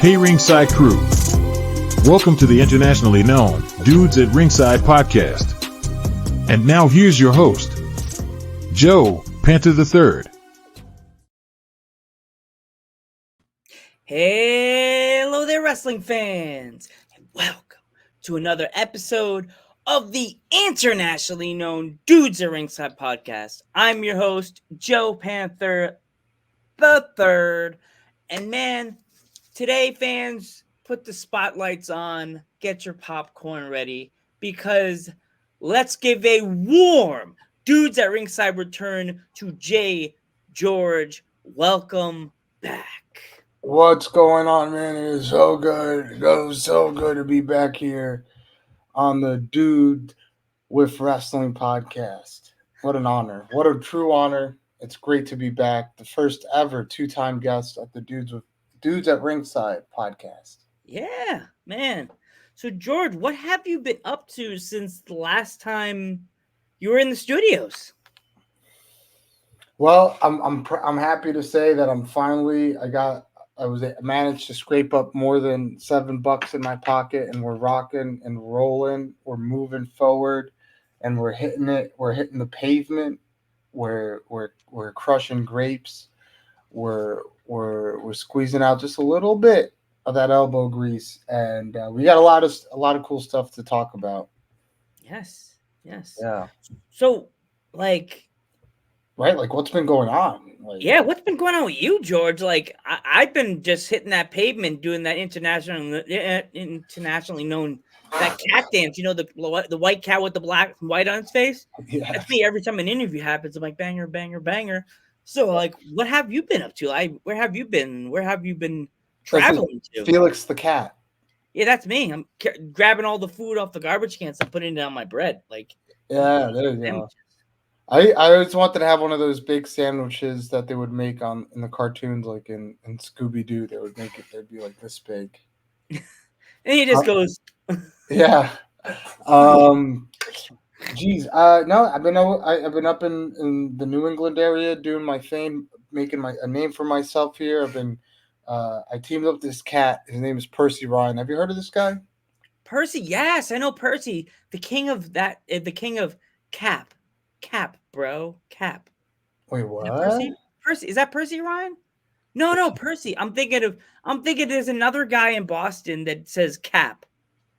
Hey Ringside Crew. Welcome to the internationally known Dudes at Ringside podcast. And now here's your host, Joe Panther III. Hello there, wrestling fans, and welcome to another episode of the internationally known Dudes at Ringside podcast. I'm your host, Joe Panther III, and man, today, fans, put the spotlights on, get your popcorn ready, because let's give a warm Dudes at Ringside return to Jay George. Welcome back. What's going on, man? It is so good. It was so good to be back here on the Dude with Wrestling podcast. What an honor. What a true honor. It's great to be back. The first ever two-time guest at the Dudes at Ringside podcast. Yeah, man. So, George, what have you been up to since the last time you were in the studios? Well, I'm happy to say that I managed to scrape up more than $7 in my pocket, and we're rocking and rolling. We're moving forward, and we're hitting it. We're hitting the pavement. We're crushing grapes. We're squeezing out just a little bit of that elbow grease, and we got a lot of cool stuff to talk about. Yes. Yeah. So, like, Right? Like, what's been going on? Like, yeah, what's been going on with you, George? Like, I've been just hitting that pavement, doing that internationally known that cat dance. You know, the white cat with the black and white on its face. yeah. That's me every time an interview happens. I'm like banger, banger, banger. So, like, what have you been up to? Where have you been? Where have you been traveling to? Felix the cat. Yeah, that's me. I'm grabbing all the food off the garbage cans and putting it on my bread. Like, Yeah, there you go. I always wanted to have one of those big sandwiches that they would make in the cartoons, like in Scooby Doo. They would make it. They'd be like this big. And he just goes, Yeah. Geez. No, I've been up in the New England area doing my thing, making a name for myself here. I teamed up with this cat. His name is Percy Ryan. Have you heard of this guy? Percy. Yes, I know Percy, the king of Cap. Cap, bro. Cap. Wait, Is what? that Percy? Percy. Is that Percy Ryan? No, Percy. I'm thinking there's another guy in Boston that says Cap.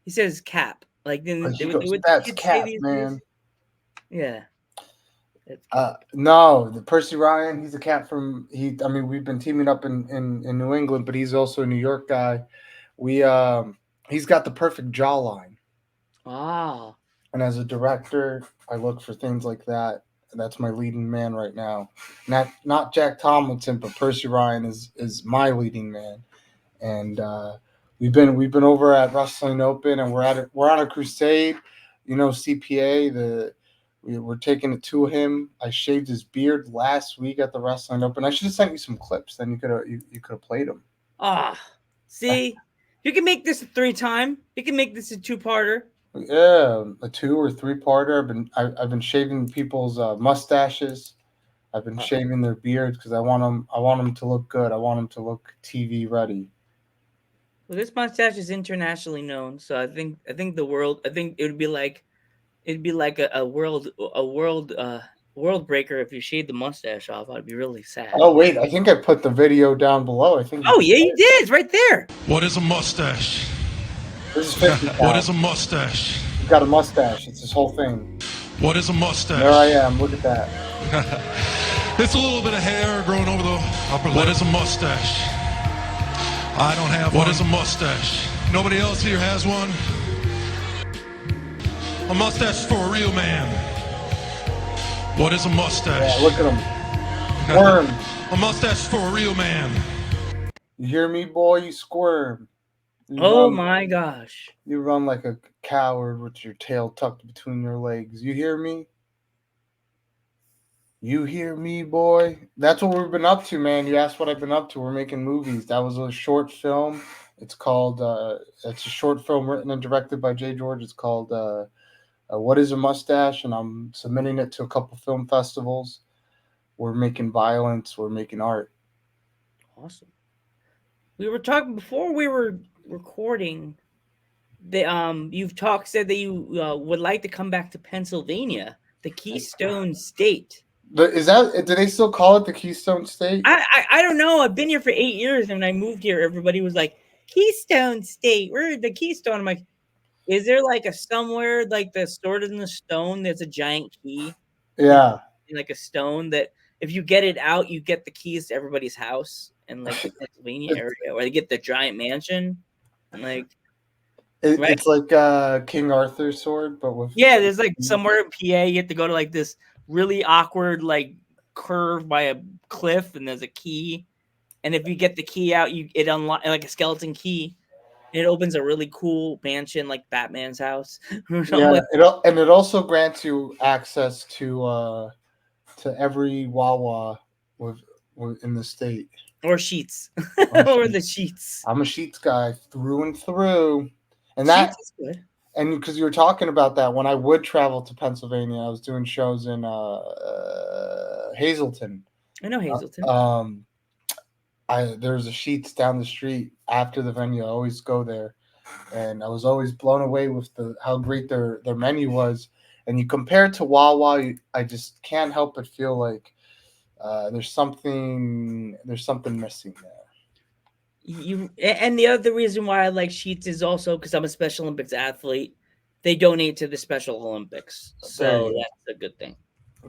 He says Cap. Like then That's Cap, man. Yeah. No, the Percy Ryan. He's a cat we've been teaming up in New England, but he's also a New York guy. He's got the perfect jawline. Ah. And as a director, I look for things like that. And that's my leading man right now. Not Jack Tomlinson, but Percy Ryan is my leading man. And we've been over at Wrestling Open, and we're on a crusade. You know, CPA. We're taking it to him. I shaved his beard last week at the Wrestling Open. I should have sent you some clips. Then you could have played them. Ah. See, you can make this a 3-time. You can make this a 2-parter. Yeah, a 2 or 3-parter. I've been shaving people's mustaches. I've been shaving their beards because I want them to look good. I want them to look TV ready. Well, this mustache is internationally known, so I think it would be like a world breaker if you shaved the mustache off. I'd be really sad. Oh wait, I think I put the video down below. I think. Oh yeah, you did. It's right there. What is a mustache? This is 50 pounds. What is a mustache? He's got a mustache. It's his whole thing. What is a mustache? There I am. Look at that. It's a little bit of hair growing over the upper lip. What is a mustache? I don't have one. What is a mustache? Nobody else here has one? A mustache is for a real man. What is a mustache? Yeah, look at him. Squirm. A mustache is for a real man. You hear me, boy? You squirm. My gosh. You run like a coward with your tail tucked between your legs. You hear me? You hear me, boy? That's what we've been up to, man. You asked what I've been up to. We're making movies. That was a short film. It's called, it's a short film written and directed by Jay George. It's called What is a Mustache? And I'm submitting it to a couple film festivals. We're making violence. We're making art. Awesome. We were talking before we were recording. You've said that you would like to come back to Pennsylvania, the Keystone State. Is that? Do they still call it the Keystone State? I don't know. I've been here for 8 years, and when I moved here, everybody was like, "Keystone State, we're the Keystone." I'm like, is there like a somewhere like the sword in the stone? There's a giant key Yeah. in like a stone that if you get it out, you get the keys to everybody's house in like the Pennsylvania It's, area, or they get the giant mansion, and like right. it's like King Arthur's sword, but with Yeah, there's like somewhere in PA you have to go to like this really awkward like curve by a cliff, and there's a key, and if you get the key out, it unlock like a skeleton key. It opens a really cool mansion like Batman's house or something yeah. like, It also grants you access to every Wawa with in the state. or Sheets Or or the Sheetz. Sheets. I'm a Sheets guy through and through, and Sheets that is good. and because you were talking about that when I would travel to Pennsylvania, I was doing shows in Hazleton. I know Hazleton. Um, there's a Sheets down the street after the venue. I always go there, and I was always blown away with how great their menu was. And you compare it to Wawa, I just can't help but feel like there's something missing there. And the other reason why I like Sheets is also because I'm a Special Olympics athlete. They donate to the Special Olympics, so that's a good thing.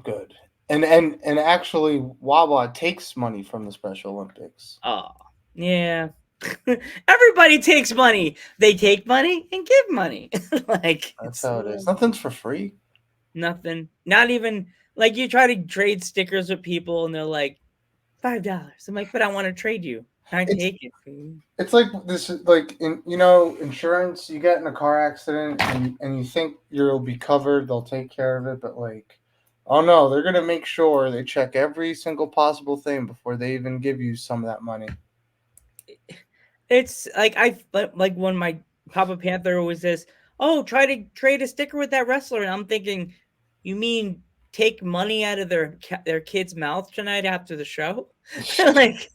Good. And actually, Wawa takes money from the Special Olympics. Oh, yeah. Everybody takes money. They take money and give money. Like That's how it is. Nothing's for free. Nothing. Not even like you try to trade stickers with people, and they're like $5. I'm like, but I want to trade you. I take it. It's like this, like in insurance. You get in a car accident and you think you'll be covered. They'll take care of it, but like, oh no, they're gonna make sure they check every single possible thing before they even give you some of that money. It's like like when my Papa Panther always says, "Oh, try to trade a sticker with that wrestler," and I'm thinking, you mean take money out of their kid's mouth tonight after the show? Like,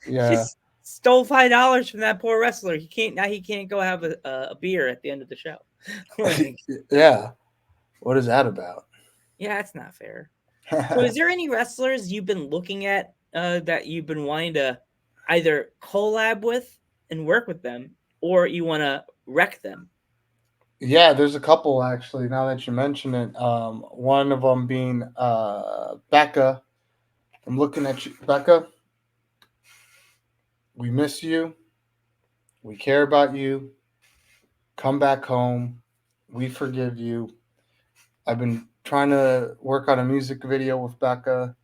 Yeah. just stole $5 from that poor wrestler. He can't go have a beer at the end of the show. Like, Yeah. What is that about? yeah, it's not fair. So, is there any wrestlers you've been looking at that you've been wanting to either collab with and work with them, or you want to wreck them? Yeah, there's a couple actually. Now that you mention it, one of them being Becca. I'm looking at you, Becca. We miss you. We care about you. Come back home. We forgive you. I've been trying to work on a music video with Becca.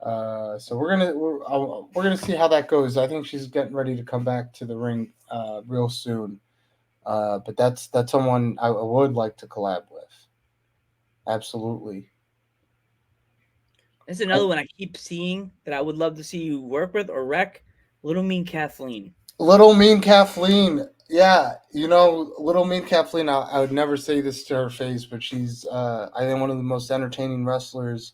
So we're gonna see how that goes. I think she's getting ready to come back to the ring real soon. But that's someone I would like to collab with. Absolutely. There's another one I keep seeing that I would love to see you work with or wreck. Little Mean Kathleen. Little Mean Kathleen. Yeah, Little Mean Kathleen. I would never say this to her face, but she's I think one of the most entertaining wrestlers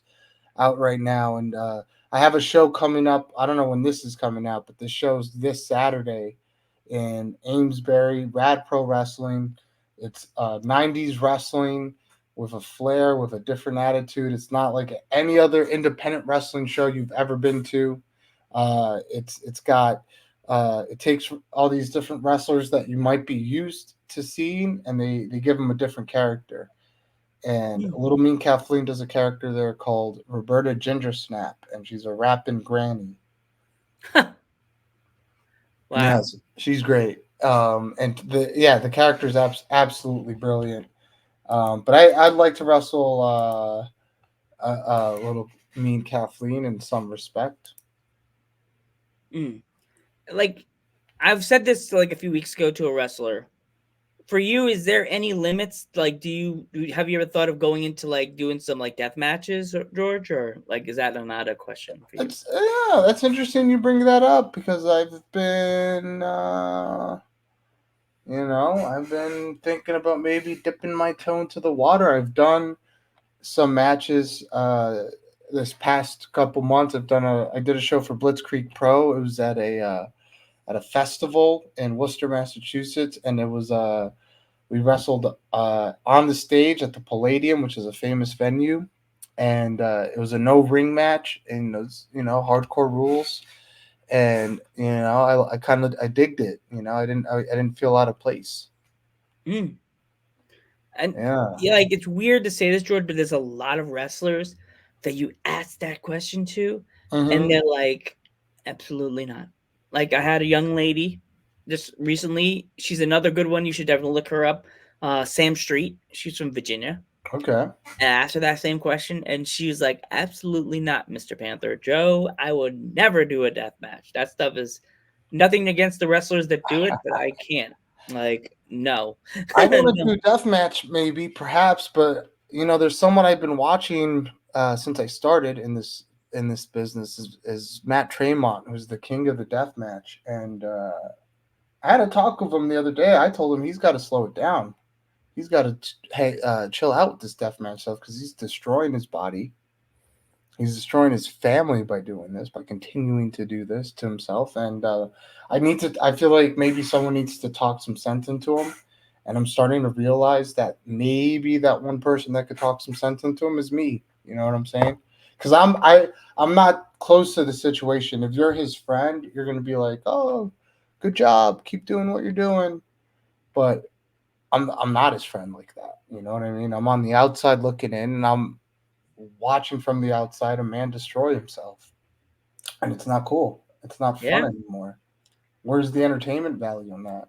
out right now. And I have a show coming up. I don't know when this is coming out, but this show's this Saturday in Amesbury, Rad Pro Wrestling. It's 90s wrestling with a flair, with a different attitude. It's not like any other independent wrestling show you've ever been to. It's got it takes all these different wrestlers that you might be used to seeing, and they give them a different character. And Little Mean Kathleen does a character there called Roberta Gingersnap, and she's a rapping granny. Wow. Yes, she's great. And the character is absolutely brilliant. But I'd like to wrestle Little Mean Kathleen in some respect. Like, I've said this like a few weeks ago to a wrestler. For you, is there any limits? Like, have you ever thought of going into like doing some like death matches, George, or like is that not a question for you? That's interesting you bring that up because I've been I've been thinking about maybe dipping my toe into the water. I've done some matches this past couple months. I did a show for Blitzkrieg Pro. It was at a at a festival in Worcester, Massachusetts, and it was we wrestled on the stage at the Palladium, which is a famous venue, and it was a no ring match, and it was, hardcore rules, and I kind of I digged it. I didn't feel out of place. Mm. And Yeah. yeah, like it's weird to say this, George, but there's a lot of wrestlers that you ask that question to, and Mm-hmm. they're like, absolutely not. Like I had a young lady just recently. She's another good one. You should definitely look her up. Sam Street. She's from Virginia. Okay. And I asked her that same question, and she was like, absolutely not, Mr. Panther. Joe, I would never do a death match. That stuff is nothing against the wrestlers that do it, but I can't. Like, no. I want to No. do deathmatch, maybe, perhaps, but there's someone I've been watching since I started in this business is Matt Tremont, who's the king of the deathmatch, and I had a talk with him the other day. I told him he's got to slow it down. He's got to chill out with this deathmatch stuff because he's destroying his body. He's destroying his family by doing this, by continuing to do this to himself. And I feel like maybe someone needs to talk some sense into him. And I'm starting to realize that maybe that one person that could talk some sense into him is me. You know what I'm saying? Because I'm not close to the situation. If you're his friend, you're gonna be like, oh, good job, keep doing what you're doing. But I'm not his friend like that. You know what I mean? I'm on the outside looking in, and I'm watching from the outside a man destroy himself, and it's not cool. It's not fun Yeah. anymore. Where's the entertainment value on that?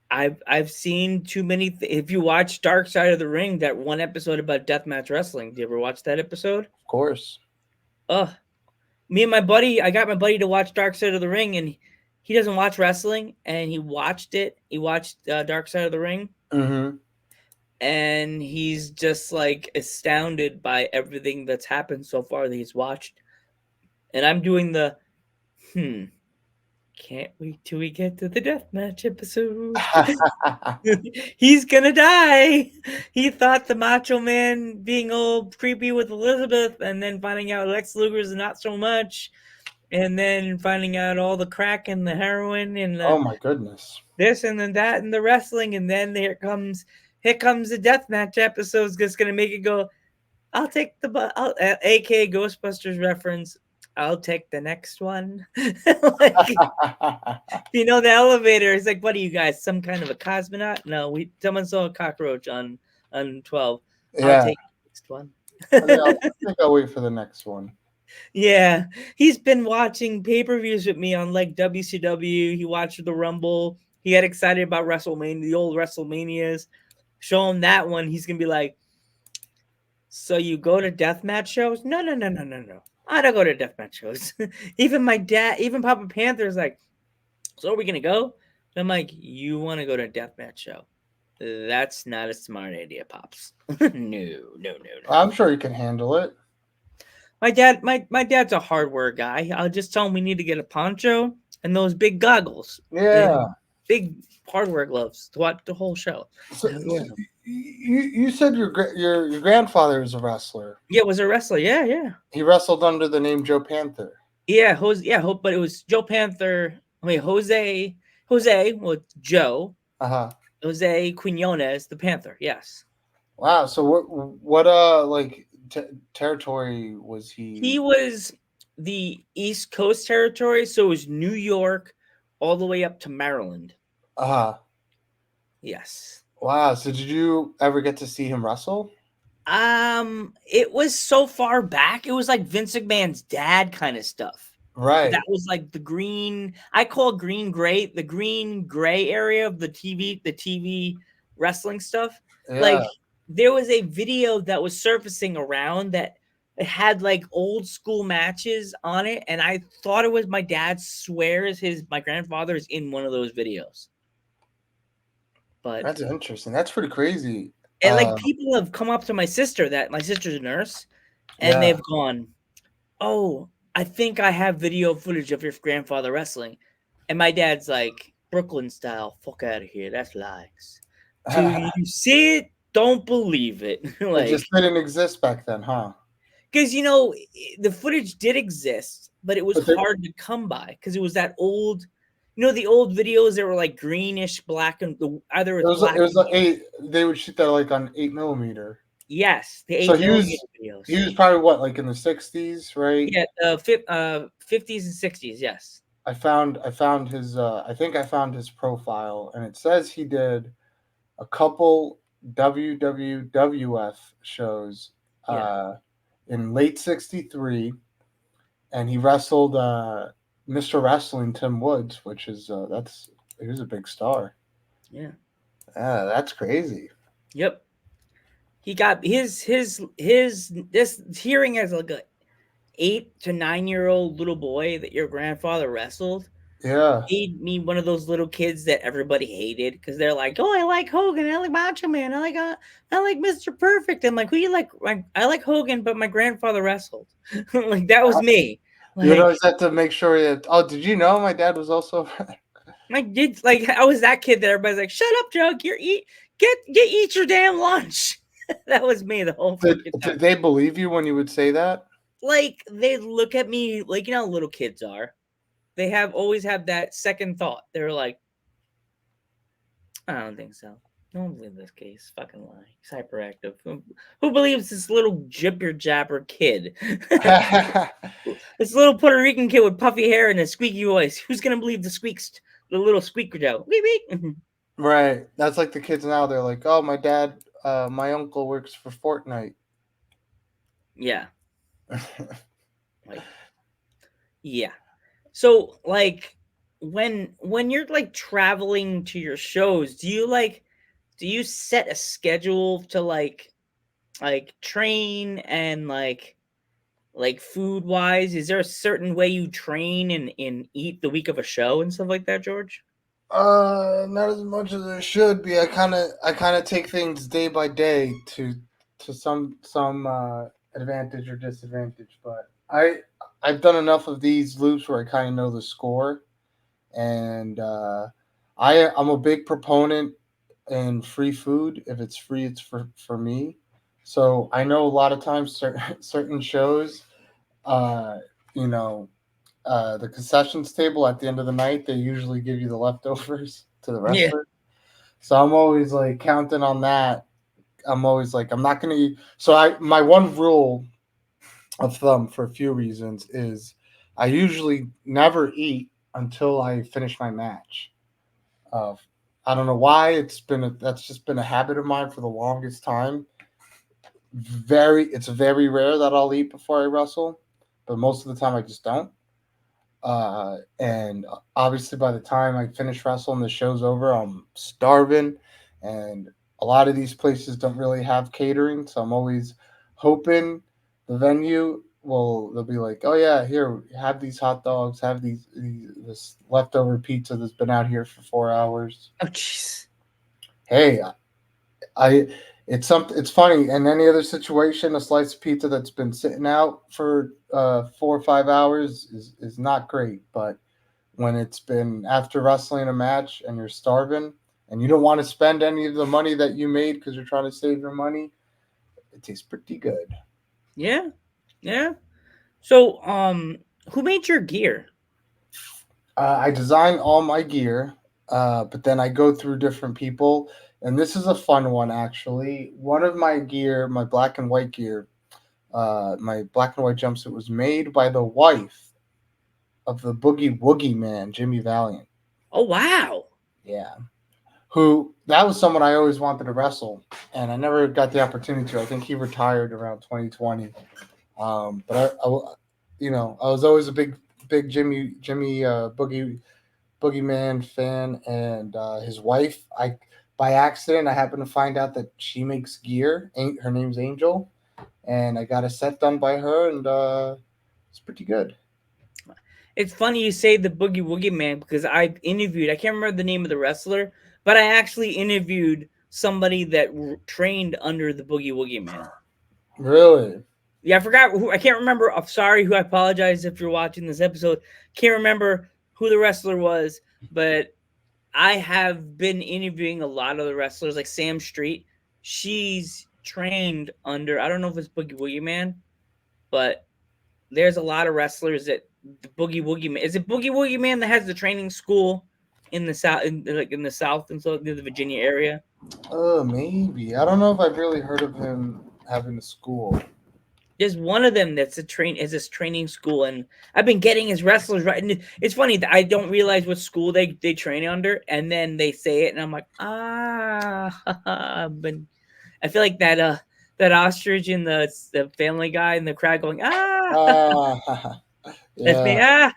I've seen too many. If you watch Dark Side of the Ring, that one episode about deathmatch wrestling, do you ever watch that episode? Of course. Ugh. Me and my buddy, I got my buddy to watch Dark Side of the Ring, and he doesn't watch wrestling, and he watched it. He watched Dark Side of the Ring, Mm-hmm. and he's just like astounded by everything that's happened so far that he's watched. And I'm doing the can't wait till we get to the deathmatch episode. He's gonna die. He thought the Macho Man being all creepy with Elizabeth, and then finding out Lex Luger's not so much, and then finding out all the crack and the heroin and the Oh my goodness. this and then that and the wrestling, and then here comes the deathmatch episode's just gonna make it go. I'll take aka Ghostbusters reference. I'll take the next one. Like, the elevator. It's like, what are you guys? Some kind of a cosmonaut? No, someone saw a cockroach on 12. I'll Yeah. take the next one. I think I'll wait for the next one. Yeah, he's been watching pay-per-views with me on like WCW. He watched the Rumble. He got excited about WrestleMania, the old WrestleManias. Show him that one. He's gonna be like, so you go to deathmatch shows? No. I don't go to deathmatch shows. Even my dad, even Papa Panther's like, so are we gonna go? And I'm like, you want to go to a deathmatch show? That's not a smart idea, Pops. No. I'm sure you can handle it. My dad's a hardware guy. I'll just tell him we need to get a poncho and those big goggles. Yeah. Big hardware gloves to watch the whole show. So you said your grandfather was a wrestler. Yeah, was a wrestler. Yeah. He wrestled under the name Joe Panther. Yeah, but it was Joe Panther. Wait, Jose, well, Joe. Jose Quinones, the Panther. Yes. Wow. So what territory was he? He was the East Coast territory, so it was New York all the way up to Maryland. Yes. Wow. So did you ever get to see him wrestle? It was so far back. It was like Vince McMahon's dad kind of stuff. Right. That was like the green. I call green gray the green gray area of the TV wrestling stuff. Yeah. Like there was a video that was surfacing around that it had like old school matches on it, and I thought it was my dad swears my grandfather is in one of those videos. But that's interesting. That's pretty crazy. And like people have come up to my sister's a nurse, and they've gone, "Oh, I think I have video footage of your grandfather wrestling," and my dad's like, "Brooklyn style, fuck out of here. That's lies. Do you see it? Don't believe it." Like, it just didn't exist back then, huh? Because the footage did exist, but it was hard to come by because it was that old. the old videos that were like greenish, black, and either it's black. It was like eight. They would shoot that like on 8mm. Yes, the So 8mm videos. he was probably what, like in the 60s, right? Yeah, 50s and 60s. Yes. I found his I think I found his profile, and it says he did a couple WWF shows Yeah. in late '63, and he wrestled Mr. Wrestling Tim Woods, which is he was a big star. Yeah. That's crazy. Yep. He got his this hearing as like a 8 to 9-year-old little boy that your grandfather wrestled. Yeah. Made me one of those little kids that everybody hated because they're like, "Oh, I like Hogan, I like Macho Man, I like Mr. Perfect." I'm like, "Who you like?" I like Hogan, but my grandfather wrestled. Like that was me. You would Like always have to make sure that. Oh, did you know my dad was also? my kids, like I was that kid that everybody's like, "Shut up, Jug! Eat your damn lunch." That was me the whole fucking time. Did they believe you when you would say that? Like they look at me like how little kids are. They always have that second thought. They're like, I don't think so. No one believes this case. Fucking lie. He's hyperactive. Who believes this little jibber jabber kid? This little Puerto Rican kid with puffy hair and a squeaky voice. Who's gonna believe the little squeaker Joe? Wee wee. Right. That's like the kids now. They're like, "Oh, my uncle works for Fortnite." Yeah. Like, yeah. So like when you're like traveling to your shows, do you set a schedule to like train and like food wise? Is there a certain way you train and eat the week of a show and stuff like that, George? Not as much as it should be. I kind of take things day by day to some advantage or disadvantage. But I've done enough of these loops where I kind of know the score, and I'm a big proponent in free food. If it's free, it's for me. So I know a lot of times certain shows, uh, you know, the concessions table at the end of the night, they usually give you the leftovers to the Yeah. wrestler. So I'm always like counting on that. I'm always like, I'm not gonna eat. So my one rule of thumb for a few reasons is I usually never eat until I finish my match. Uh, I don't know why that's just been a habit of mine for the longest time. It's very rare that I'll eat before I wrestle, but most of the time I just don't. And obviously, by the time I finish wrestling, the show's over. I'm starving, and a lot of these places don't really have catering, so I'm always hoping the venue they'll be like, "Oh yeah, here, have these hot dogs, have this leftover pizza that's been out here for 4 hours." Oh jeez. Hey, I it's funny. In any other situation, a slice of pizza that's been sitting out for 4 or 5 hours is not great. But when it's been after wrestling a match and you're starving and you don't want to spend any of the money that you made because you're trying to save your money, it tastes pretty good. Yeah. Yeah. So who made your gear? I design all my gear, but then I go through different people. And this is a fun one, actually. One of my gear, my black and white gear, my black and white jumpsuit was made by the wife of the Boogie Woogie Man, Jimmy Valiant. Oh wow. Yeah. That was someone I always wanted to wrestle, and I never got the opportunity to. I think he retired around 2020. But I was always a big Jimmy Boogeyman fan, and his wife. By accident, I happened to find out that she makes gear. Her name's Angel, and I got a set done by her, and it's pretty good. It's funny you say the Boogie Woogie Man because I can't remember the name of the wrestler, but I actually interviewed somebody that trained under the Boogie Woogie Man. Really? Yeah, I forgot who. I can't remember. I'm sorry. Who I apologize if you're watching this episode. Can't remember who the wrestler was, but I have been interviewing a lot of the wrestlers, like Sam Street. She's trained under. I don't know if it's Boogie Woogie Man, but there's a lot of wrestlers that the Boogie Woogie Man. Is it Boogie Woogie Man that has the training school in the south, in the south and so near the Virginia area? Maybe. I don't know if I've really heard of him having a school. There's one of them that's is this training school, and I've been getting his wrestlers right. And it's funny that I don't realize what school they train under, and then they say it, and I'm like, but I feel like that ostrich in the Family Guy in the crowd going, Ah, that's me. yeah,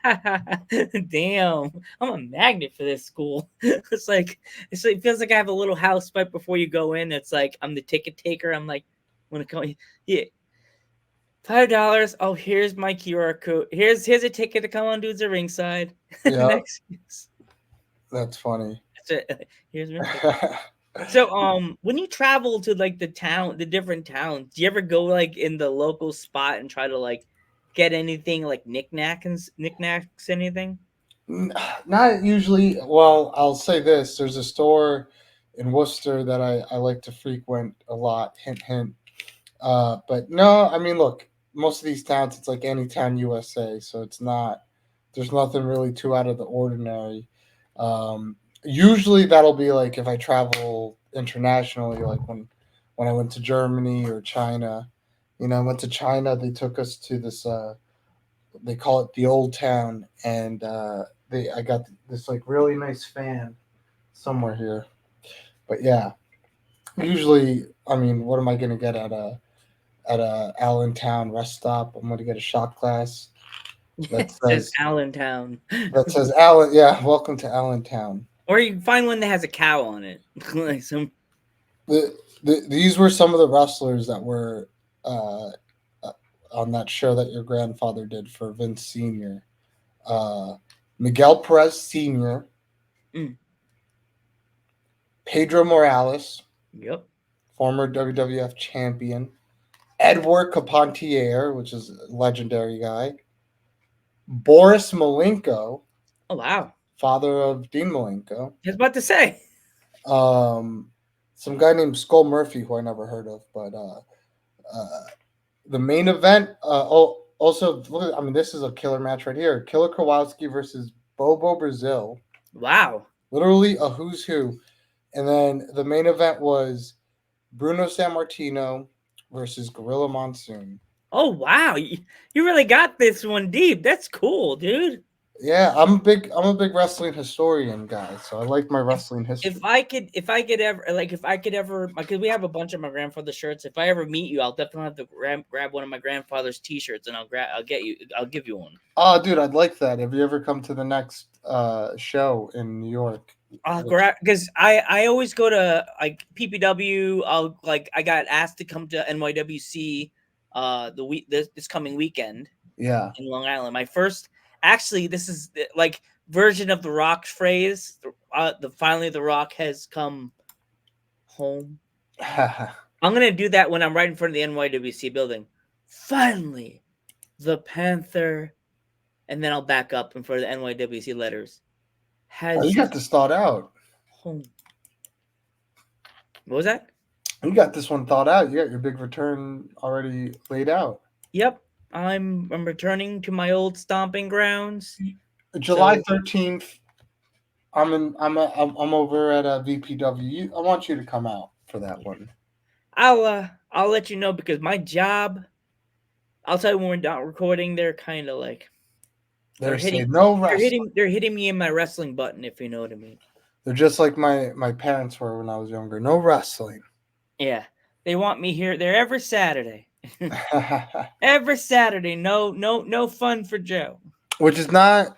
Damn, I'm a magnet for this school. It feels like I have a little house right before you go in. It's like I'm the ticket taker. I'm like, when it comes, yeah, $5. Oh, here's my QR code. Here's a ticket to come on Dudes at Ringside. yeah. Next, That's funny. that's it. Here's my ticket. So, when you travel to like the different towns, do you ever go like in the local spot and try to like get anything like knickknacks, anything? Not usually. Well, I'll say this: there's a store in Worcester that I like to frequent a lot. Hint, hint. But no, I mean, look, most of these towns, it's like any town USA, so it's not. There's nothing really too out of the ordinary. Usually, that'll be like if I travel internationally, like when I went to Germany or China. I went to China. They took us to this. They call it the Old Town, and I got this like really nice fan somewhere here. But yeah, usually, I mean, what am I gonna get at a Allentown rest stop? I'm gonna get a shot glass that It says says Allentown, Allen. Yeah, welcome to Allentown. or you can find one that has a cow on it, like some. These were some of the wrestlers that were uh, on that show that your grandfather did for Vince Senior. Miguel Perez Senior, Mm. Pedro Morales, Yep. former WWF champion, Edward Carpentier, which is a legendary guy, Boris Malenko, Oh wow. father of Dean Malenko, I was about to say. some guy named Skull Murphy, who I never heard of, but the main event, also, I mean, this is a killer match right here. Killer Kowalski versus Bobo Brazil. Wow. Literally a who's who. And then the main event was Bruno Sammartino versus Gorilla Monsoon. Oh wow. You really got this one deep. That's cool, dude. Yeah, I'm a big wrestling historian guy, so I like my wrestling history. If I could ever, because we have a bunch of my grandfather's shirts. If I ever meet you, I'll definitely have to grab one of my grandfather's T-shirts, and I'll give you one. Oh, dude, I'd like that. If you ever come to the next show in New York, I'll grab, because I always go to like PPW. I got asked to come to NYWC this coming weekend yeah. in Long Island. My first, actually, this is like version of the Rock's phrase. Finally the Rock has come home. I'm gonna do that when I'm right in front of the NYWC building. Finally, the Panther, and then I'll back up in front of the NYWC letters. Has You got this thought out. home. What was that? You got this one thought out. You got your big return already laid out. Yep, I'm returning to my old stomping grounds. July 13th. I'm over at VPW. I want you to come out for that one. I'll let you know, because my job, I'll tell you when we're not recording, they're kind of like They're saying no wrestling. They're hitting me in my wrestling button, if you know what I mean. They're just like my parents were when I was younger. No wrestling. Yeah, they want me here. They're every Saturday. Every Saturday. No fun for Joe. Which is not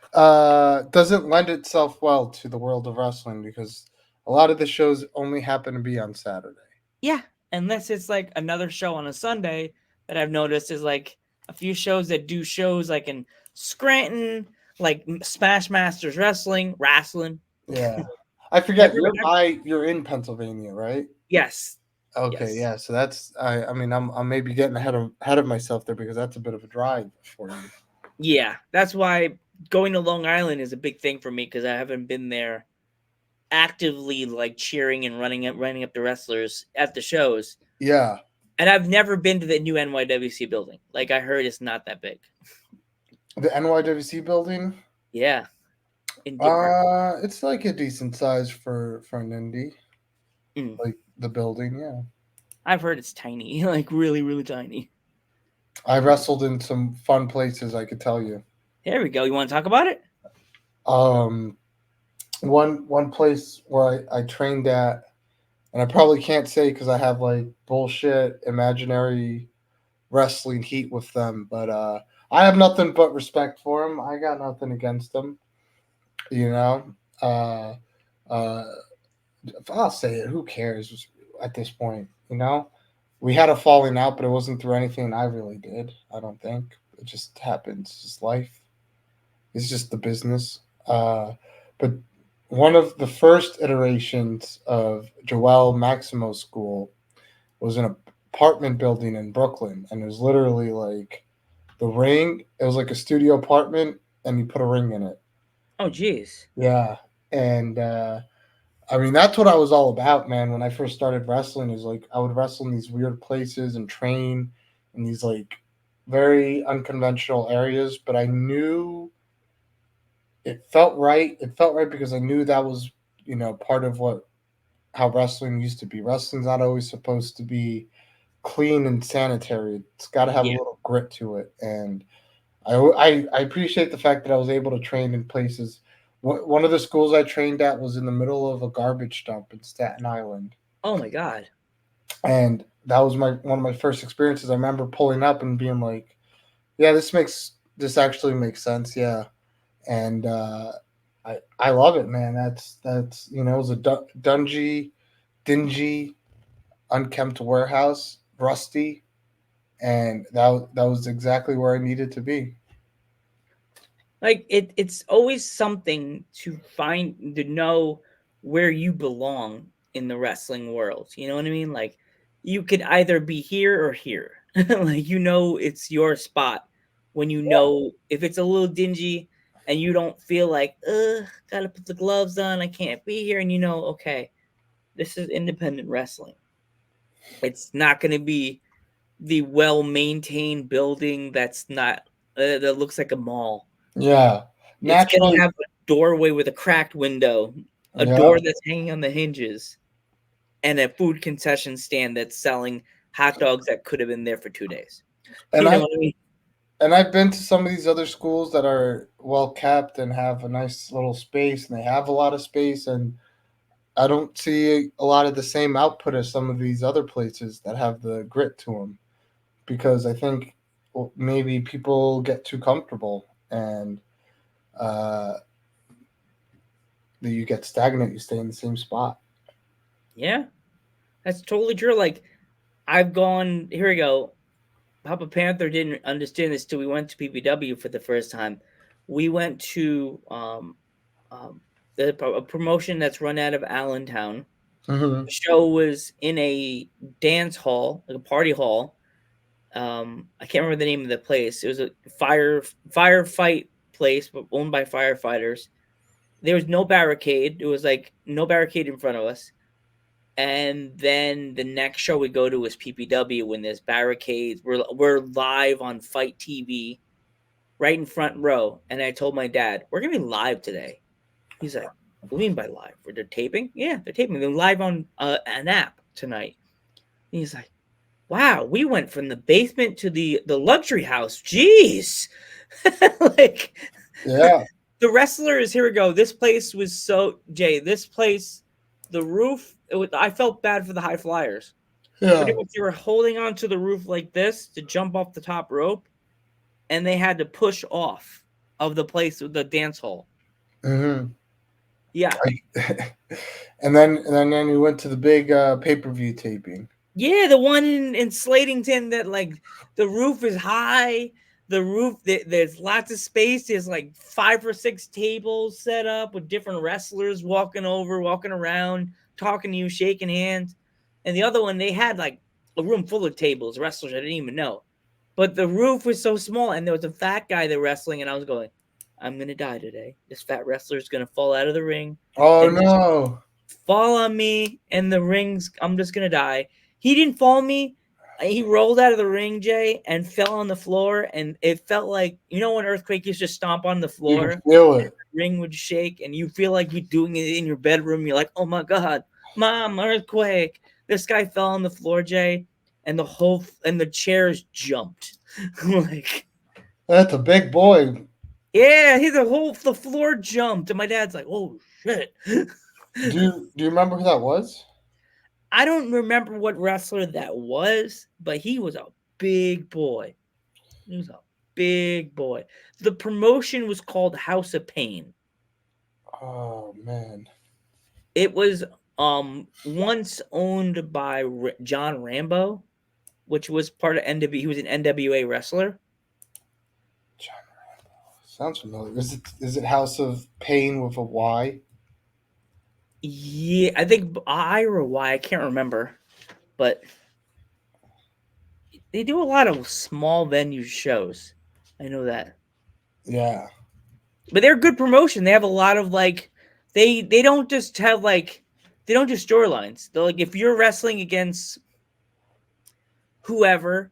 doesn't lend itself well to the world of wrestling, because a lot of the shows only happen to be on Saturday. Yeah, unless it's like another show on a Sunday that I've noticed is like a few shows that do shows like in Scranton, like Smash Masters Wrestling. Yeah, I forget you're in Pennsylvania, right? Yes. Okay, Yes. yeah. So that's I mean I'm maybe getting ahead of myself there, because that's a bit of a drive for you. Yeah, that's why going to Long Island is a big thing for me, because I haven't been there actively like cheering and running up the wrestlers at the shows. Yeah. And I've never been to the new NYWC building. Like I heard it's not that big. The NYWC building. Yeah. Indifferent. It's like a decent size for an indie. Mm. Like the building, yeah. I've heard it's tiny, like really, really tiny. I wrestled in some fun places, I could tell you. There we go. You want to talk about it? One place where I trained at, and I probably can't say because I have like bullshit imaginary wrestling heat with them, but I have nothing but respect for them. I got nothing against them, you know. Uh, uh, I'll say it. Who cares at this point, you know? We had a falling out, but it wasn't through anything I really did. I don't think it just happens. It's just life. It's just the business. But one of the first iterations of Joel Maximo School was an apartment building in Brooklyn, and it was literally like the ring. It was like a studio apartment, and you put a ring in it. Oh, geez. Yeah, and I mean that's what I was all about, man. When I first started wrestling, is like I would wrestle in these weird places and train in these like very unconventional areas, but I knew it felt right. It felt right because I knew that was, part of what how wrestling used to be. Wrestling's not always supposed to be clean and sanitary. It's got to have a Yeah. little grit to it. And I appreciate the fact that I was able to train in places. One of the schools I trained at was in the middle of a garbage dump in Staten Island, Oh my God. and that was one of my first experiences. I remember pulling up and being like, "Yeah, this actually makes sense." Yeah, and I love it, man. That's it was a dingy, unkempt warehouse, rusty, and that was exactly where I needed to be. Like it's always something to know where you belong in the wrestling world. You know what I mean? Like you could either be here or here. Like it's your spot when if it's a little dingy and you don't feel like, gotta put the gloves on, I can't be here, and okay, this is independent wrestling. It's not gonna be the well-maintained building that's not that looks like a mall. Yeah, It's gonna naturally. have a doorway with a cracked window, a Yeah, door that's hanging on the hinges, and a food concession stand that's selling hot dogs that could have been there for 2 days. and You know I what I mean? and I've been to some of these other schools that are well kept and have a nice little space, and they have a lot of space, and I don't see a lot of the same output as some of these other places that have the grit to them, because I think maybe people get too comfortable and uh, you get stagnant. You stay in the same spot. Yeah, that's totally true. Like, I've gone, here we go. Papa Panther didn't understand this till we went to PPW for the first time. We went to a promotion that's run out of Allentown. Mm-hmm. The show was in a dance hall, like a party hall. I can't remember the name of the place. It was a firefight place, but owned by firefighters. There was no barricade. It was like no barricade in front of us. And then the next show we go to is PPW when there's barricades. We're live on Fight TV, right in front row. And I told my dad, we're gonna be live today. He's like, what do you mean by live? They're taping? Yeah, they're taping. They're live on an app tonight. And he's like, wow, we went from the basement to the luxury house. Jeez. Like Yeah, the wrestlers, here we go. This place was this place, the roof, I felt bad for the high flyers. yeah. Pretty much they were holding on to the roof like this to jump off the top rope, and they had to push off of the place with the dance hall. Mm-hmm. Yeah. and then you went to the big pay-per-view taping. Yeah, the one in Slatington that like the roof is high. The roof, there's lots of space. There's like 5 or 6 tables set up with different wrestlers walking around, talking to you, shaking hands. And the other one, they had like a room full of tables, wrestlers I didn't even know. But the roof was so small, and there was a fat guy there wrestling, and I was going, I'm gonna die today. This fat wrestler is gonna fall out of the ring. Oh and no! fall on me, and the rings, I'm just gonna die. He didn't fall me. he rolled out of the ring, Jay, and fell on the floor, and it felt like, you know, when Earthquake used to stomp on the You can floor, feel it. the ring would shake, and you feel like you're doing it in your bedroom. You're like, oh my God, Mom, Earthquake. This guy fell on the floor, Jay, and the chairs jumped. Like, That's a big boy. yeah, the floor jumped, and my dad's like, oh shit. Do you remember who that was? I don't remember what wrestler that was, but he was a big boy. He was a big boy. The promotion was called House of Pain. Oh man. It was once owned by John Rambo, which was part of NW. He was an NWA wrestler. John Rambo. Sounds familiar. Is it House of Pain with a Y? Yeah, I think I or Y. I can't remember, but they do a lot of small venue shows. I know that. Yeah. But they're good promotion. They have a lot of like they don't just have like they don't do storylines. They're like, if you're wrestling against whoever,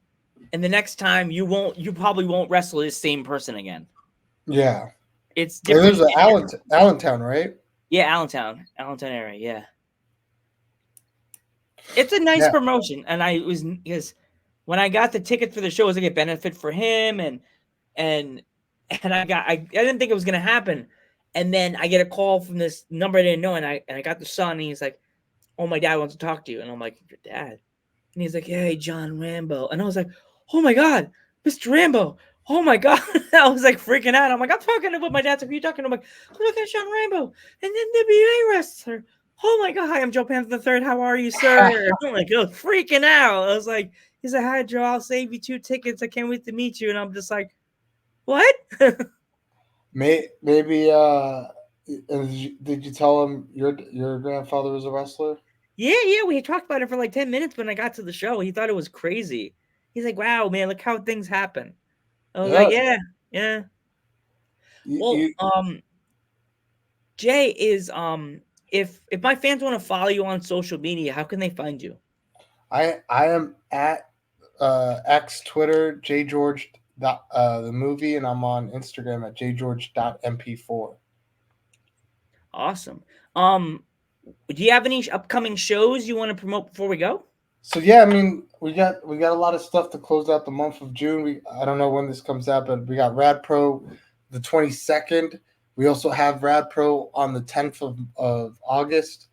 and the next time you probably won't wrestle this same person again. Yeah. It's Well, different. there's Allentown, right? Yeah, Allentown area. Yeah, it's a nice Yeah. promotion, and I was because when I got the ticket for the show, it was like a benefit for him, and I didn't think it was gonna happen, and then I get a call from this number I didn't know, and I got the son, and he's like, "Oh, my dad wants to talk to you," and I'm like, "Your dad?" And he's like, "Hey, John Rambo," and I was like, "Oh my God, Mr. Rambo." Oh my God. I was like freaking out. I'm like, I'm talking to my dad's like, who are you talking to? I'm like, look at John Rambo, an NWA wrestler. Oh my God. Hi, I'm Joe Panther III. How are you, sir? I'm like, I was freaking out. I was like, he's like, hi, Joe. I'll save you 2 tickets. I can't wait to meet you. And I'm just like, what? Maybe did you tell him your grandfather was a wrestler? Yeah. We talked about it for like 10 minutes when I got to the show. He thought it was crazy. He's like, wow, man, look how things happen. I was like, yeah. Well, Jay is if my fans want to follow you on social media, how can they find you? I am at X Twitter jgeorge the movie, and I'm on Instagram at jgeorge.mp4. Awesome. Do you have any upcoming shows you want to promote before we go? So yeah, I mean, we got a lot of stuff to close out the month of June. I don't know when this comes out, but we got Rad Pro the 22nd. We also have Rad Pro on the 10th of August.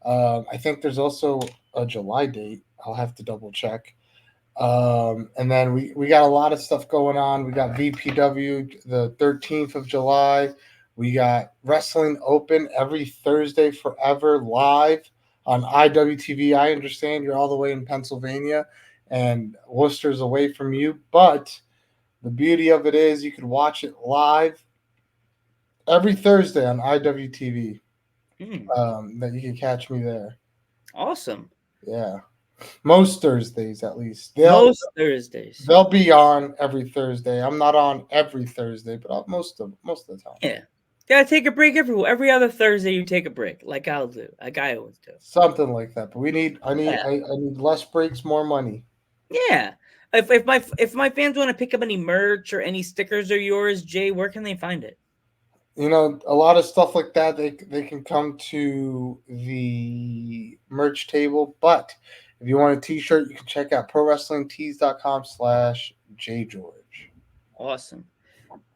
I think there's also a July date. I'll have to double check. And then we got a lot of stuff going on. We got VPW the 13th of July. We got Wrestling Open every Thursday forever live on IWTV. I understand you're all the way in Pennsylvania and Worcester's away from you, but the beauty of it is you can watch it live every Thursday on IWTV. That you can catch me there. Awesome. Yeah. Most Thursdays, at least. Thursdays. They'll be on every Thursday. I'm not on every Thursday, but most of the time. Yeah. Gotta take a break every other Thursday. You take a break, like I'll do, like I always do. Something like that. But I need less breaks, more money. Yeah. If my fans want to pick up any merch or any stickers of yours, Jay, where can they find it? You know, a lot of stuff like that. They can come to the merch table, but if you want a T-shirt, you can check out prowrestlingtees.com/jgeorge. Awesome.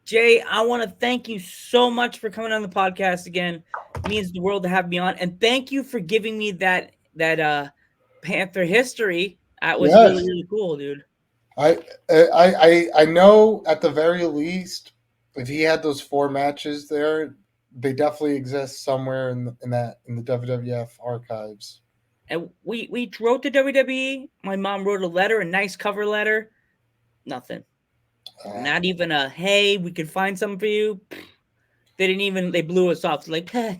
Jay, I want to thank you so much for coming on the podcast again. It means the world to have me on. And thank you for giving me that Panther history. That was really, really cool, dude. I know at the very least, if he had those 4 matches there, they definitely exist somewhere in the WWF archives. And we wrote to WWE. My mom wrote a letter, a nice cover letter. Nothing. Not even a, hey, we could find something for you. They blew us off like that.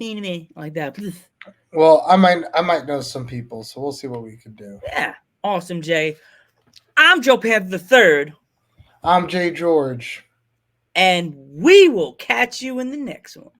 Well, I might know some people, so we'll see what we could do. Yeah. Awesome, Jay. I'm Joe Panther III. I'm Jay George. And we will catch you in the next one.